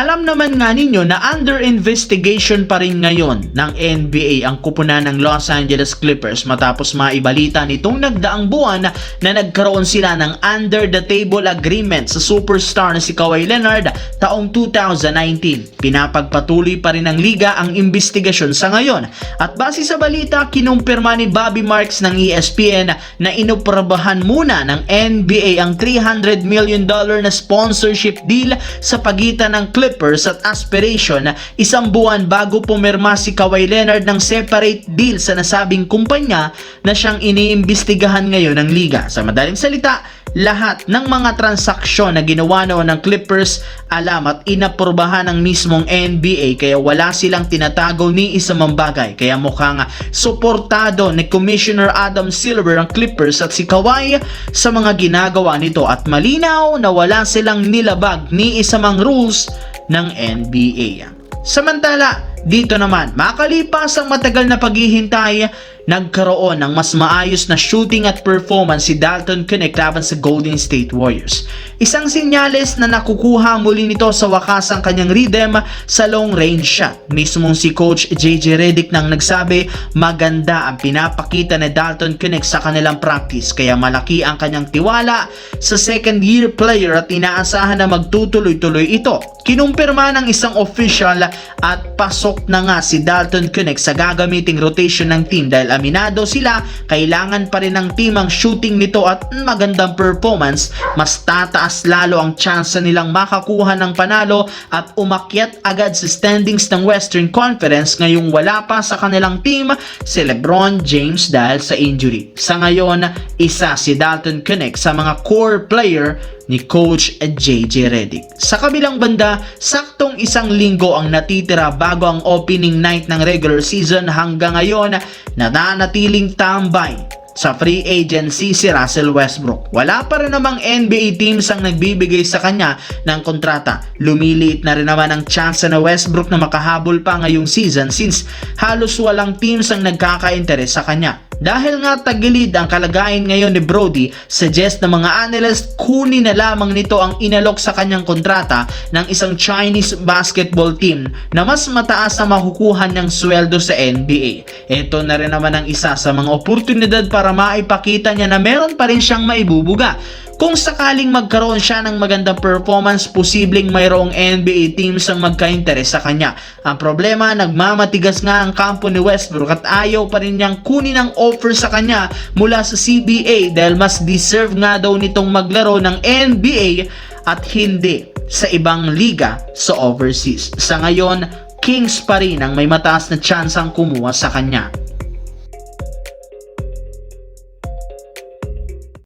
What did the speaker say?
Alam naman nga ninyo na under investigation pa rin ngayon ng NBA ang kupunan ng Los Angeles Clippers matapos maibalita nitong nagdaang buwan na nagkaroon sila ng under the table agreement sa superstar na si Kawhi Leonard taong 2019. Pinapagpatuloy pa rin ng liga ang investigasyon sa ngayon at base sa balita kinumpirma ni Bobby Marks ng ESPN na inoprobahan muna ng NBA ang $300 million na sponsorship deal sa pagitan ng Clippers at Aspiration isang buwan bago pumirma si Kawhi Leonard ng separate deal sa nasabing kumpanya na siyang iniimbestigahan ngayon ng liga. Sa madaling salita, lahat ng mga transaksyon na ginawa noon ng Clippers alam at inaprubahan ng mismong NBA kaya wala silang tinatago ni isa mang bagay. Kaya mukhang suportado ni Commissioner Adam Silver ang Clippers at si Kawhi sa mga ginagawa nito at malinaw na wala silang nilabag ni isa mang rules ng NBA. Samantala, dito naman, makalipas ang matagal na paghihintay, nagkaroon ng mas maayos na shooting at performance si Dalton Keunig laban sa Golden State Warriors. Isang senyales na nakukuha muli nito sa wakas ang kanyang rhythm sa long range shot. Mismong si Coach JJ Redick nang nagsabi maganda ang pinapakita ni Dalton Keunig sa kanilang practice kaya malaki ang kanyang tiwala sa second year player at inaasahan na magtutuloy-tuloy ito. Kinumpirma ng isang official at pasok na nga si Dalton Keunig sa gagamiting rotation ng team dahil aminado sila kailangan pa rin ng team ang shooting nito at magandang performance, mas tataas lalo ang chance nilang makakuha ng panalo at umakyat agad sa standings ng Western Conference ngayong wala pa sa kanilang team si LeBron James dahil sa injury. Sa ngayon, isa si Dalton Keunig sa mga core player ni Coach JJ Redick. Sa kabilang banda, saktong isang linggo ang natitira bago ang opening night ng regular season hanggang ngayon nananatiling tambay sa free agency si Russell Westbrook. Wala pa rin namang NBA teams ang nagbibigay sa kanya ng kontrata. Lumiliit na rin naman ang chance na Westbrook na makahabol pa ngayong season since halos walang teams ang nagkaka-interes sa kanya. Dahil nga tagilid ang kalagayan ngayon ni Brody, suggest ng mga analyst kunin na lamang nito ang inalok sa kanyang kontrata ng isang Chinese basketball team na mas mataas na makukuha ng sweldo sa NBA. Ito na rin naman ang isa sa mga oportunidad para maipakita niya na meron pa rin siyang maibubuga. Kung sakaling magkaroon siya ng magandang performance, posibleng mayroong NBA teams ang magka-interes sa kanya. Ang problema, nagmamatigas nga ang kampo ni Westbrook at ayaw pa rin niyang kunin ang offer sa kanya mula sa CBA dahil mas deserve nga daw nitong maglaro ng NBA at hindi sa ibang liga sa overseas. Sa ngayon, Kings pa rin ang may mataas na chance ang kumuha sa kanya.